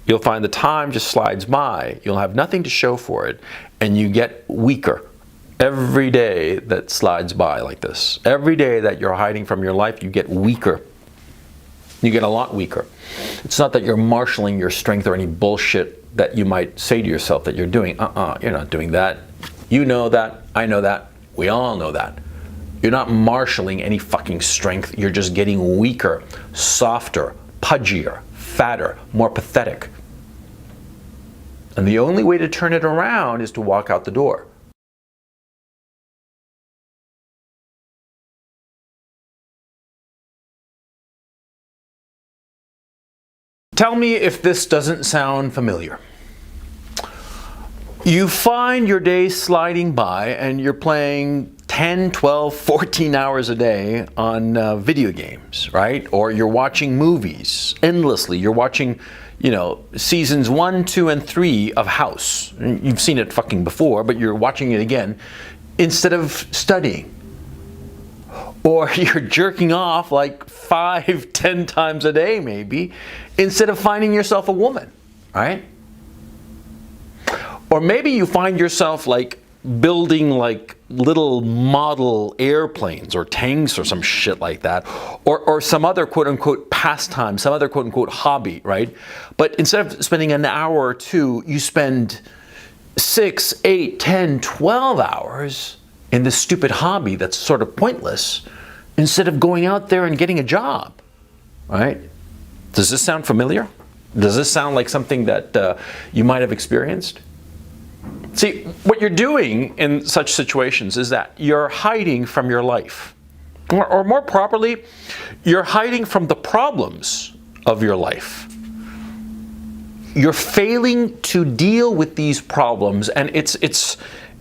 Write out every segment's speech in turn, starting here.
you'll find the time just slides by. You'll have nothing to show for it, and you get weaker. Every day that slides by like this, every day that you're hiding from your life, you get weaker. You get a lot weaker. It's not that you're marshaling your strength or any bullshit that you might say to yourself that you're doing. You're not doing that. You know that. I know that. We all know that. You're not marshaling any fucking strength. You're just getting weaker, softer, pudgier, fatter, more pathetic. And the only way to turn it around is to walk out the door. Tell me if this doesn't sound familiar. You find your day sliding by and you're playing 10, 12, 14 hours a day on video games, right? Or you're watching movies endlessly. You're watching, seasons 1, 2, and 3 of House. You've seen it fucking before, but you're watching it again instead of studying. Or you're jerking off like 5, 10 times a day maybe, instead of finding yourself a woman, right? Or maybe you find yourself like building like little model airplanes or tanks or some shit like that, or some other quote-unquote pastime, some other quote-unquote hobby, right? But instead of spending an hour or two, you spend 6, 8, 10, 12 hours in this stupid hobby that's sort of pointless, instead of going out there and getting a job, right? Does this sound familiar? Does this sound like something that you might have experienced? See, what you're doing in such situations is that you're hiding from your life. Or more properly, you're hiding from the problems of your life. You're failing to deal with these problems, and it's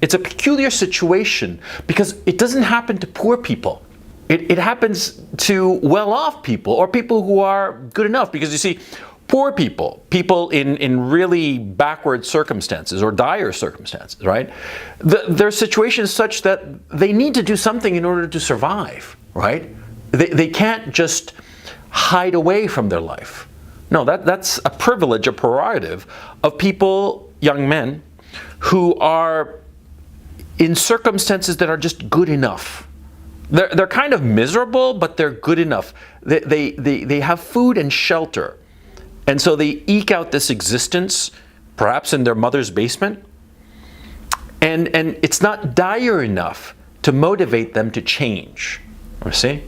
a peculiar situation because it doesn't happen to poor people. It happens to well-off people or people who are good enough, because you see, poor people in really backward circumstances or dire circumstances, right? Their situation is such that they need to do something in order to survive, right? They can't just hide away from their life. No, that's a privilege, a prerogative of people, young men, who are in circumstances that are just good enough. They're kind of miserable, but they're good enough. They have food and shelter. And so they eke out this existence, perhaps in their mother's basement. And it's not dire enough to motivate them to change. You see?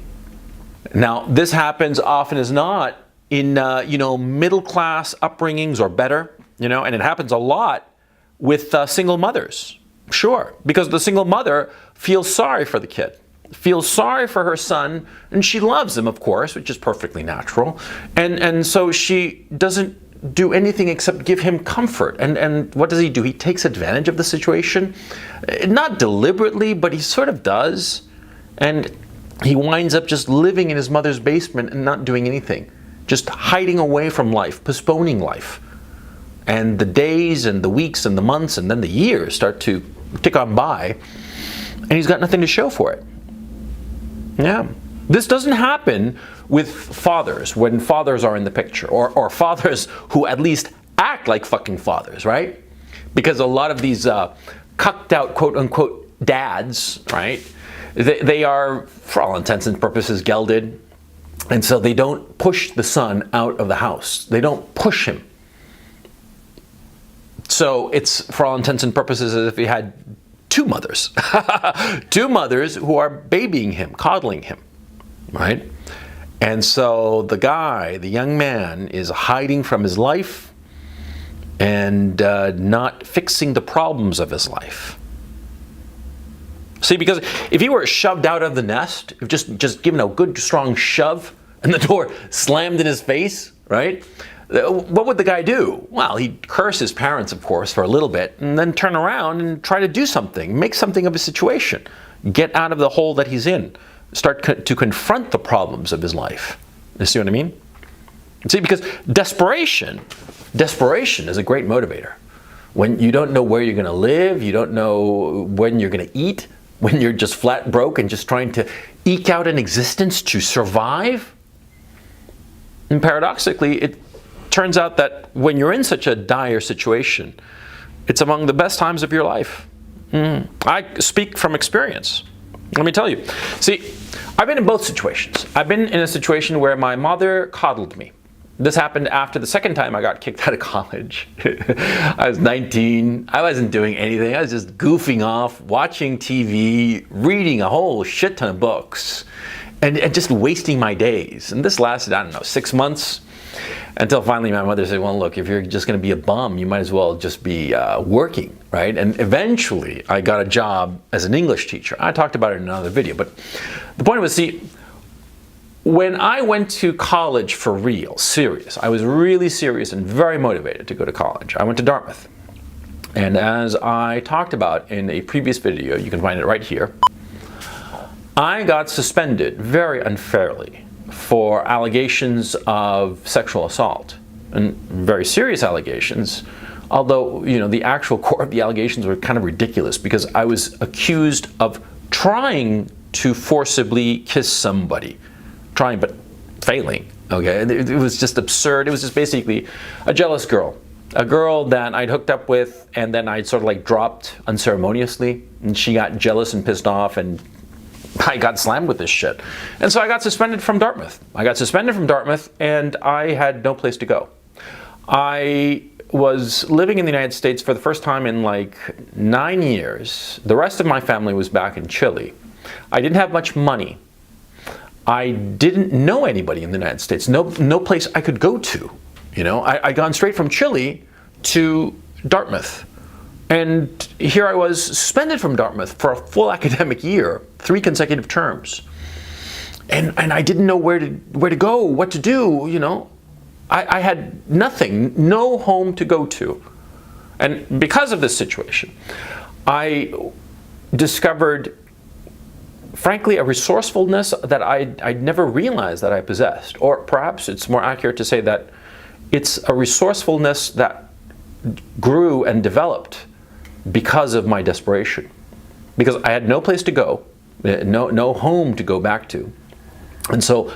Now, this happens often as not in, middle-class upbringings or better, and it happens a lot with single mothers. Sure, because the single mother feels sorry for the kid, feels sorry for her son, and she loves him, of course, which is perfectly natural. And so she doesn't do anything except give him comfort. And what does he do? He takes advantage of the situation. Not deliberately, but he sort of does. And he winds up just living in his mother's basement and not doing anything. Just hiding away from life, postponing life. And the days and the weeks and the months and then the years start to tick on by, and he's got nothing to show for it. Yeah. This doesn't happen with fathers, when fathers are in the picture, or fathers who at least act like fucking fathers, right? Because a lot of these cucked out quote-unquote dads, right, they are, for all intents and purposes, gelded, and so they don't push the son out of the house. They don't push him. So it's, for all intents and purposes, as if he had two mothers. Two mothers who are babying him, coddling him, right? And so the guy, the young man, is hiding from his life and not fixing the problems of his life. See, because if he were shoved out of the nest, if just given a good strong shove and the door slammed in his face, right? What would the guy do? Well, he'd curse his parents, of course, for a little bit, and then turn around and try to do something, make something of his situation, get out of the hole that he's in, start to confront the problems of his life. You see what I mean? See, because desperation is a great motivator. When you don't know where you're going to live, you don't know when you're going to eat, when you're just flat broke and just trying to eke out an existence to survive. And paradoxically, it turns out that when you're in such a dire situation, it's among the best times of your life. I speak from experience. Let me tell you. See, I've been in both situations. I've been in a situation where my mother coddled me. This happened after the second time I got kicked out of college. I was 19. I wasn't doing anything. I was just goofing off, watching TV, reading a whole shit ton of books, and just wasting my days. And this lasted, I don't know, 6 months, until finally my mother said, well, look, if you're just going to be a bum, you might as well just be working, right? And eventually I got a job as an English teacher. I talked about it in another video, but the point was, see, when I went to college for real, serious, I was really serious and very motivated to go to college. I went to Dartmouth. And as I talked about in a previous video, you can find it right here, I got suspended very unfairly for allegations of sexual assault, and very serious allegations, although, you know, the actual core of the allegations were kind of ridiculous because I was accused of trying to forcibly kiss somebody. Trying but failing, okay? It was just absurd. It was just basically a jealous girl. A girl that I'd hooked up with and then I'd sort of like dropped unceremoniously, and she got jealous and pissed off, and I got slammed with this shit. And so I got suspended from Dartmouth. And I had no place to go. I was living in the United States for the first time in like 9 years. The rest of my family was back in Chile. I didn't have much money. I didn't know anybody in the United States. No place I could go to. You know, I'd gone straight from Chile to Dartmouth. And here I was suspended from Dartmouth for a full academic year, 3 consecutive terms. And I didn't know where to go, what to do, you know. I had nothing, no home to go to. And because of this situation, I discovered, frankly, a resourcefulness that I'd never realized that I possessed. Or perhaps it's more accurate to say that it's a resourcefulness that grew and developed because of my desperation. Because I had no place to go, no home to go back to. And so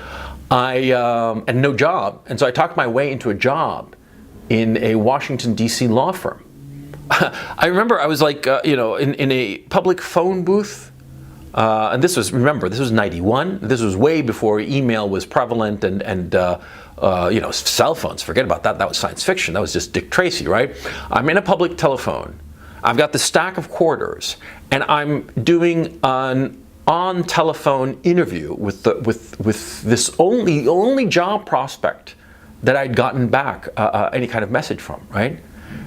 and no job. And so I talked my way into a job in a Washington, D.C. law firm. I remember I was like, you know, in a public phone booth. And this was, remember, this was 91. This was way before email was prevalent and you know, cell phones. Forget about that. That was science fiction. That was just Dick Tracy, right? I'm in a public telephone. I've got the stack of quarters, and I'm doing an on-telephone interview with this only job prospect that I'd gotten back any kind of message from, right?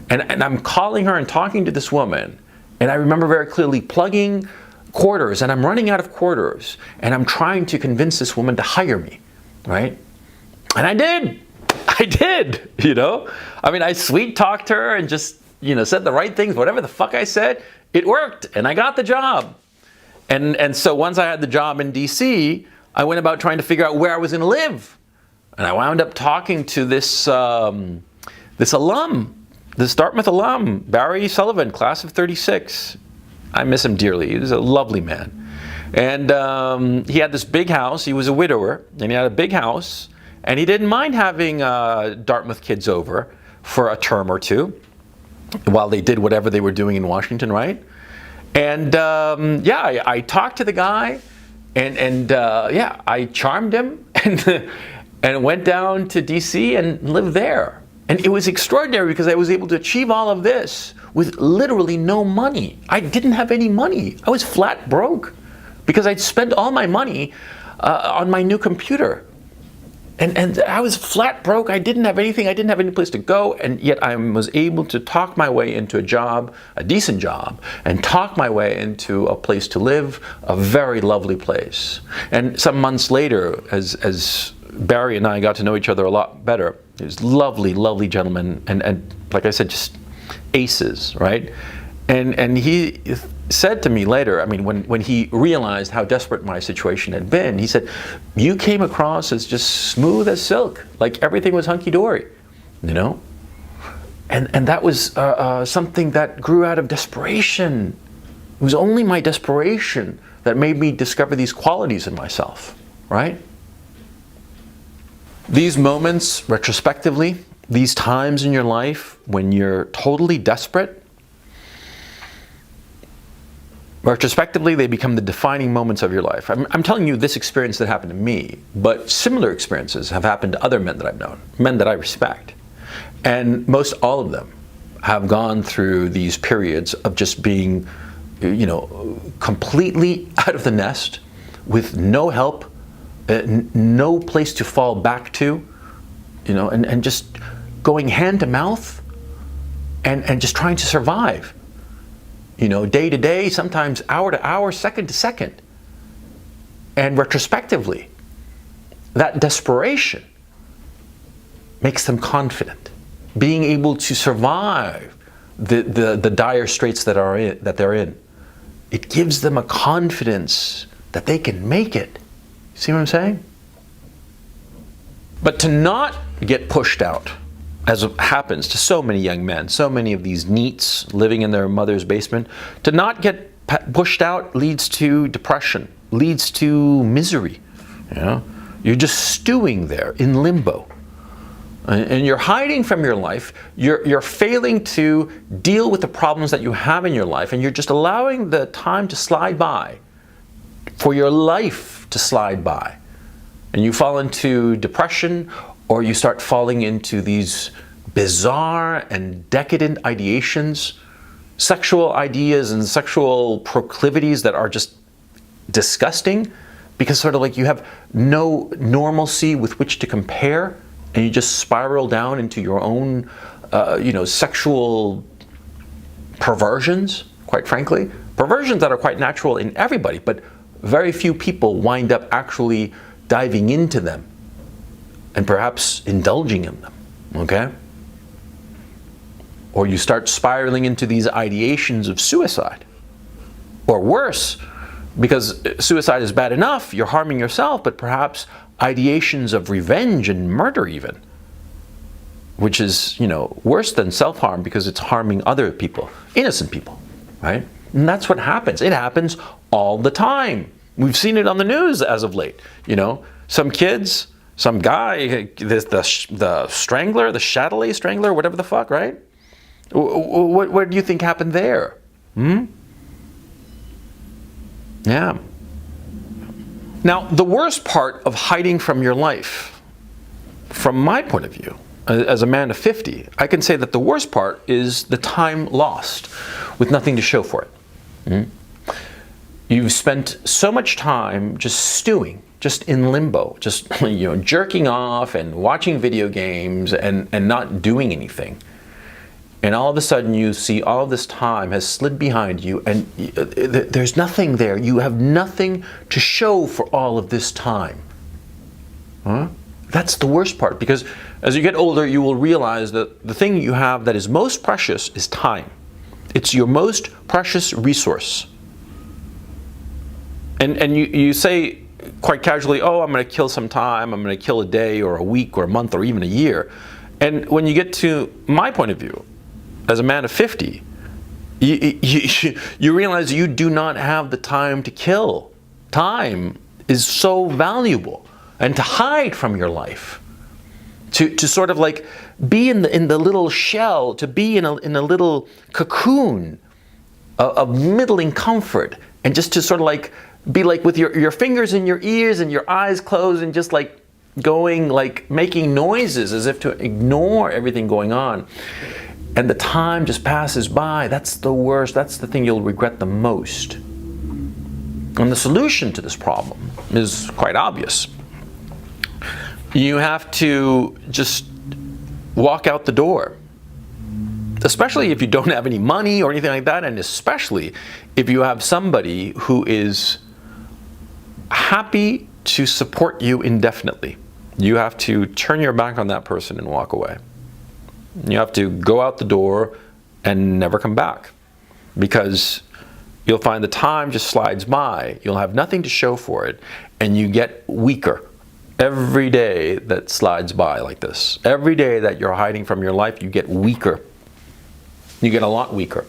And I'm calling her and talking to this woman, and I remember very clearly plugging quarters, and I'm running out of quarters, and I'm trying to convince this woman to hire me, right? And I did, you know? I mean, I sweet-talked her and just, you know, said the right things, whatever the fuck I said, it worked, and I got the job. And so once I had the job in DC, I went about trying to figure out where I was going to live. And I wound up talking to this this Dartmouth alum, Barry Sullivan, class of 36. I miss him dearly. He was a lovely man. And he had this big house. He was a widower, and he had a big house. And he didn't mind having Dartmouth kids over for a term or two while they did whatever they were doing in Washington, right? And yeah, I talked to the guy, and yeah, I charmed him and went down to DC and lived there. And it was extraordinary because I was able to achieve all of this with literally no money. I didn't have any money. I was flat broke because I'd spent all my money on my new computer. And I was flat broke. I didn't have anything. I didn't have any place to go. And yet I was able to talk my way into a job, a decent job, and talk my way into a place to live, a very lovely place. And some months later, as Barry and I got to know each other a lot better, he was lovely, lovely gentleman. And like I said, just aces, right? And he said to me later, I mean, when he realized how desperate my situation had been, he said, you came across as just smooth as silk, like everything was hunky-dory, you know? And that was something that grew out of desperation. It was only my desperation that made me discover these qualities in myself, right? These moments, retrospectively, these times in your life when you're totally desperate, retrospectively, they become the defining moments of your life. I'm telling you this experience that happened to me, but similar experiences have happened to other men that I've known, men that I respect. And most all of them have gone through these periods of just being, completely out of the nest, with no help, no place to fall back to, and just going hand to mouth and just trying to survive. Day to day, sometimes hour to hour, second to second. And retrospectively, that desperation makes them confident. Being able to survive the dire straits that they're in, it gives them a confidence that they can make it. See what I'm saying? But to not get pushed out, as happens to so many young men, so many of these NEETs living in their mother's basement, to not get pushed out leads to depression, leads to misery. You're just stewing there in limbo. And you're hiding from your life, you're failing to deal with the problems that you have in your life, and you're just allowing the time to slide by, for your life to slide by. And you fall into depression, or you start falling into these bizarre and decadent ideations, sexual ideas and sexual proclivities that are just disgusting, because sort of like you have no normalcy with which to compare, and you just spiral down into your own, sexual perversions, quite frankly. Perversions that are quite natural in everybody, but very few people wind up actually diving into them and perhaps indulging in them, okay? Or you start spiraling into these ideations of suicide. Or worse, because suicide is bad enough, you're harming yourself, but perhaps ideations of revenge and murder even, which is, worse than self-harm because it's harming other people, innocent people, right? And that's what happens. It happens all the time. We've seen it on the news as of late. Some kids, some guy, the strangler, the Chatelet strangler, whatever the fuck, right? What do you think happened there? Yeah. Now, the worst part of hiding from your life, from my point of view, as a man of 50, I can say that the worst part is the time lost with nothing to show for it. You've spent so much time just stewing, just in limbo, just jerking off and watching video games and not doing anything. And all of a sudden you see all of this time has slid behind you, and there's nothing there. You have nothing to show for all of this time. That's the worst part, because as you get older, you will realize that the thing you have that is most precious is time. It's your most precious resource. And you say quite casually, oh, I'm going to kill some time, I'm going to kill a day or a week or a month or even a year. And when you get to my point of view, as a man of 50, you realize you do not have the time to kill. Time is so valuable. And to hide from your life, to sort of like be in the little shell, to be in a little cocoon of middling comfort, and just to sort of like be like with your fingers in your ears and your eyes closed and just like going, like making noises as if to ignore everything going on. And the time just passes by. That's the worst. That's the thing you'll regret the most. And the solution to this problem is quite obvious. You have to just walk out the door. Especially if you don't have any money or anything like that, and especially if you have somebody who is happy to support you indefinitely. You have to turn your back on that person and walk away. You have to go out the door and never come back, because you'll find the time just slides by. You'll have nothing to show for it, and you get weaker every day that slides by like this. Every day that you're hiding from your life, you get weaker. You get a lot weaker.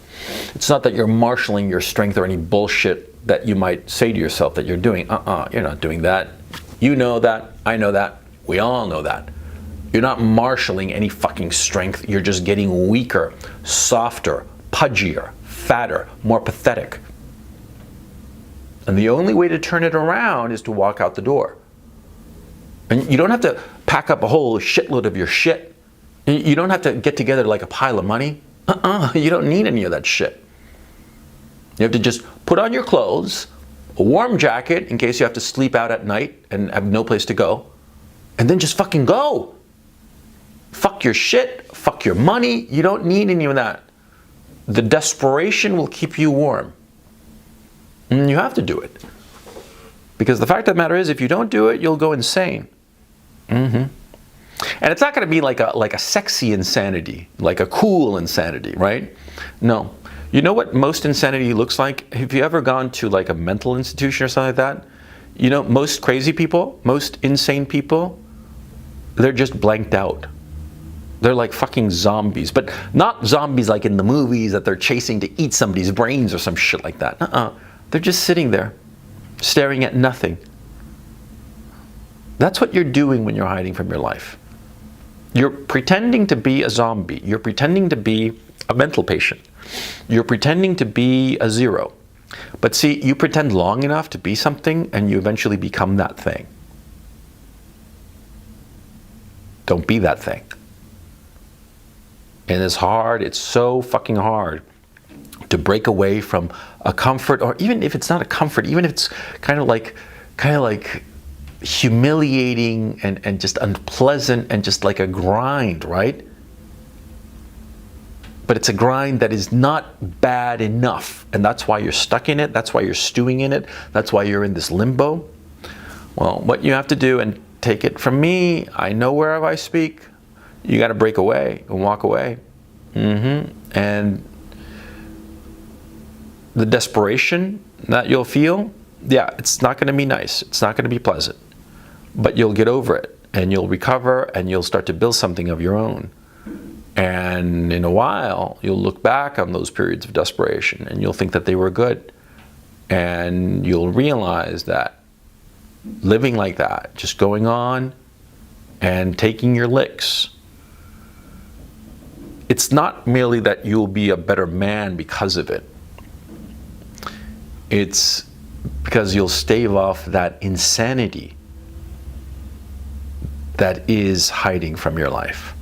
It's not that you're marshaling your strength or any bullshit that you might say to yourself that you're doing. You're not doing that. You know that. I know that. We all know that. You're not marshaling any fucking strength. You're just getting weaker, softer, pudgier, fatter, more pathetic. And the only way to turn it around is to walk out the door. And you don't have to pack up a whole shitload of your shit. You don't have to get together like a pile of money. You don't need any of that shit. You have to just put on your clothes, a warm jacket in case you have to sleep out at night and have no place to go, and then just fucking go. Fuck your shit, fuck your money. You don't need any of that. The desperation will keep you warm. And you have to do it. Because the fact of the matter is, if you don't do it, you'll go insane. And it's not going to be like a sexy insanity, like a cool insanity, right? No. You know what most insanity looks like? Have you ever gone to like a mental institution or something like that? You know, most crazy people, most insane people, they're just blanked out. They're like fucking zombies, but not zombies like in the movies that they're chasing to eat somebody's brains or some shit like that. They're just sitting there, staring at nothing. That's what you're doing when you're hiding from your life. You're pretending to be a zombie. You're pretending to be a mental patient. You're pretending to be a zero. But see, you pretend long enough to be something and you eventually become that thing. Don't be that thing. And it's hard, it's so fucking hard to break away from a comfort, or even if it's not a comfort, even if it's kind of like humiliating and just unpleasant and just like a grind, right? But it's a grind that is not bad enough. And that's why you're stuck in it. That's why you're stewing in it. That's why you're in this limbo. Well, what you have to do, and take it from me, I know wherever I speak, you got to break away and walk away. And the desperation that you'll feel, yeah, it's not going to be nice. It's not going to be pleasant. But you'll get over it, and you'll recover, and you'll start to build something of your own. And in a while, you'll look back on those periods of desperation, and you'll think that they were good. And you'll realize that living like that, just going on and taking your licks, it's not merely that you'll be a better man because of it. It's because you'll stave off that insanity that is hiding from your life.